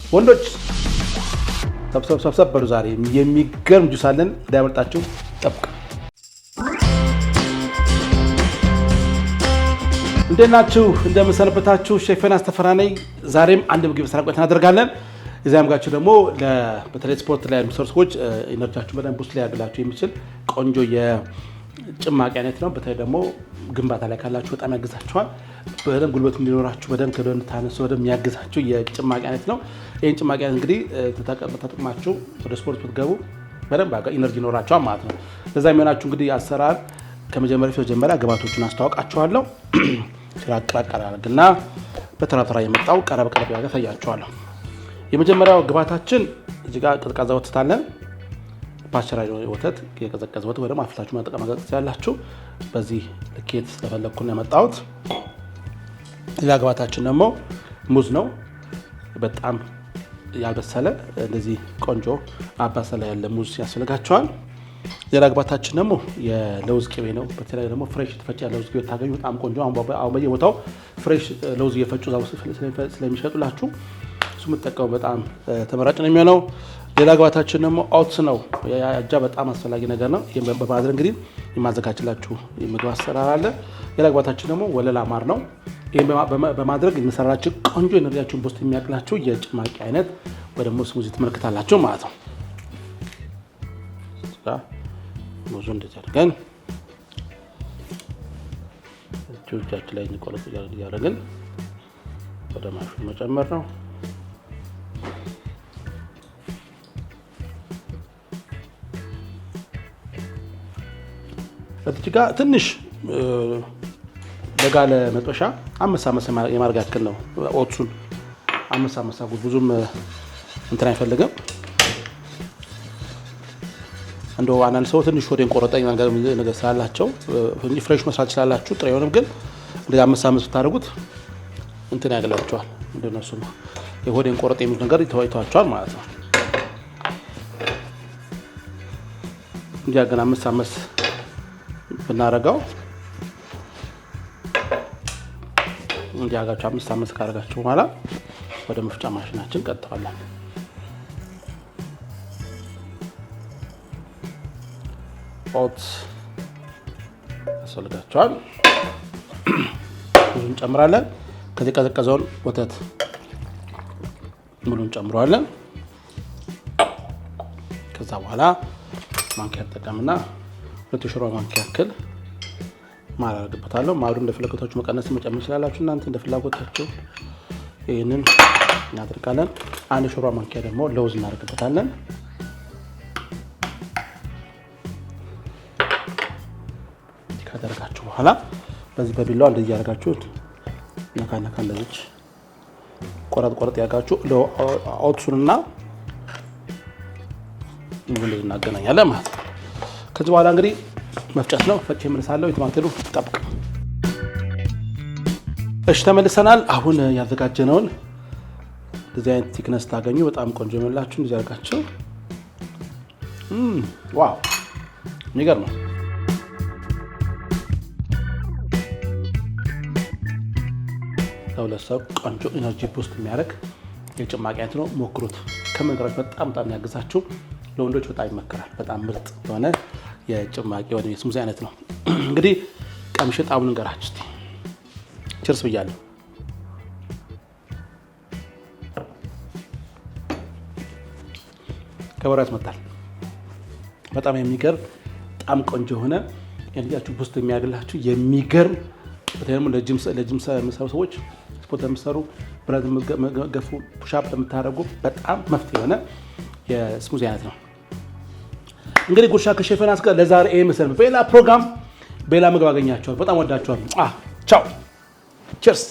ወንዶች ሰብሰብ በሉ። ዛሬ የሚገርም ጁስ አለን፣ እንዳያመልጣችሁ ጠብቁ። እንዴት ናችሁ? እንደምሰነበታችሁ? ሼፍ ዮናስ ተፈራ ነኝ። ዛሬም አንድ ምግብ ስራ ቆይታ እናደርጋለን። እዚያም ጋችሁ ደግሞ በተለይ ስፖርት ላይ የሚሰሩ ሰዎች ኢነርጂያችሁ በደንብ ቡስት ሊያደርግላችሁ የሚችል ቆንጆ የጭማቂ አይነት ነው። በተለይ ደግሞ ግንባታ ላይ ካላችሁ በጣም ያግዛችኋል። በደንብ ጉልበት እንዲኖራችሁ በደንብ ከደን ታነሱ በደንብ የሚያግዛችሁ የጭማቂ አይነት ነው። ይህን ጭማቂ አይነት እንግዲህ ተጠቅማችሁ ወደ ስፖርት ብትገቡ በደንብ ኢነርጂ ይኖራችኋል ማለት ነው። ለዛ የሚሆናችሁ እንግዲህ አሰራር ከመጀመሪያ ግብአቶቹን አስተዋውቃችኋለሁ። ሲራቀራቀራልና በተራተራ የመጣው ቀረብ ያሳያችኋለሁ። የመጀመሪያው ግብአታችን እዚህ ጋር ቀዝቃዛ ወተት አለን። ፓስቸራይዝ ወተት፣ የቀዘቀዘ ወተት ወይም አፍልታችሁ መጠቀም ትችላላችሁ። በዚህ ልኬት ስለፈለኩ ነው ያመጣሁት። ሌላ ግብአታችን ደግሞ ሙዝ ነው። በጣም ያልበሰለ እንደዚህ ቆንጆ አባሰላ ያለ ሙዝ ያስፈልጋችኋል። ሌላ ግብአታችን ደግሞ የለውዝ ቅቤ ነው። በተለይ ደግሞ ፍሬሽ የተፈጨ ለውዝ ቅቤ ታገኙ በጣም ቆንጆ። አሁን በየቦታው ፍሬሽ ለውዝ እየፈጩ ስለሚሸጡላችሁ እሱ የምትጠቀሙ በጣም ተመራጭ ነው የሚሆነው። ሌላ ግብአታችን ደግሞ ኦትስ ነው። አጃ በጣም አስፈላጊ ነገር ነው። ይህም በማድረግ እንግዲህ የማዘጋጅላችሁ የምግብ አሰራር አለ። ሌላ ግብአታችን ደግሞ ወለላ ማር ነው። ይህም በማድረግ የምሰራላችሁ ቆንጆ ኤነርጂያችሁን ቦስት የሚያቅላችሁ የጭማቂ አይነት ወይ ደግሞ ስሙዚ ትመለከታላችሁ ማለት ነው። ሙዙ እንደዚህ አድርገን እጃችን ላይ ቆረጥ እያደረግን ወደ ማሽኑ መጨመር ነው። እዚህ ጋር ትንሽ ለጋለ መጥበሻ አመሳ የማድረግ ያክል ነው። ኦትሱን አመሳ ብዙም እንትን አይፈልግም። እንደው አንዳንድ ሰው ትንሽ ወዴን ቆረጠኝ ነገር ስላላቸው ፍሬሽ መስራት ስላላችሁ ጥሬውንም ግን እንደዚህ አመሳ ብታደርጉት እንትን ያገላችኋል። እንደነሱ ነው የሆዴን ቆረጥ የሚሉት ነገር ይተዋቸዋል ማለት ነው። እንዲያገና አመስ ብናረጋው እንዲያጋችሁ አመስ ካረጋችሁ በኋላ ወደ መፍጫ ማሽናችን ቀጥታለን። ኦትስ ያስፈልጋቸዋል። ሙሉን ጨምራለን። ከዚህ ቀዘቀዘውን ወተት ሙሉን ጨምረዋለን። ከዛ በኋላ ማንኪያ ተጠቀምና 2 የሾርባ ማንኪያ ያክል ማር አደርግበታለሁ። ማሩ እንደፈለጋችሁ መቀነስ መጨመር ይችላላችሁ እናንተ እንደፈለጋችሁ። ይሄንን እናደርጋለን። 1 የሾርባ ማንኪያ ደግሞ ለውዝ እናደርግበታለን። ካደረጋችሁ በኋላ በዚህ በቢላዋ እንደዚህ ያደርጋችሁ ነካ እንደዚህ ቆረጥ ያጋችሁ ኦትሱንና ሙሉን እናገናኛለን ማለት ነው። ከዚህ በኋላ እንግዲህ መፍጨት ነው። ፈጭ መልሳለሁ። የቶማቴሩ ጠብቅ። እሺ ተመልሰናል። አሁን ያዘጋጀነውን እንደዚህ አይነት ቲክነስ ታገኙ በጣም ቆንጆ ይመላችሁ እንደዚህ ያደርጋችሁ። ዋው የሚገርም ነው። ለሁለት ሰው ቆንጆ ኢነርጂ ቡስት የሚያደርግ የጭማቂ አይነት ነው። ሞክሩት። ከመንገራችሁ በጣም ያግዛችሁ። ለወንዶች በጣም ይመከራል። በጣም ምርጥ የሆነ የጭማቂ ወደ ስሙዚ አይነት ነው። እንግዲህ ቀምሼ ጣዕሙን እንገራችሁ እስቲ። ቸርስ ብያለሁ። ከበራ ያስመጣል። በጣም የሚገርም በጣም ቆንጆ የሆነ ኤነርጂያችሁ ቡስት የሚያደርግላችሁ የሚገርም በተለይ ለጂም ለሚሰሩ ሰዎች ስፖርት ለሚሰሩ ብረት ገፉ ፑሻፕ ለምታደርጉ በጣም መፍትሄ የሆነ የስሙዚ አይነት ነው። እንግዲህ ጉርሻ ከሼፍ ዮናስ ጋር ለዛሬ መሰል በሌላ ፕሮግራም በሌላ ምግብ አገኛችኋለሁ። በጣም ወዳችኋለሁ። ቻው ቸርስ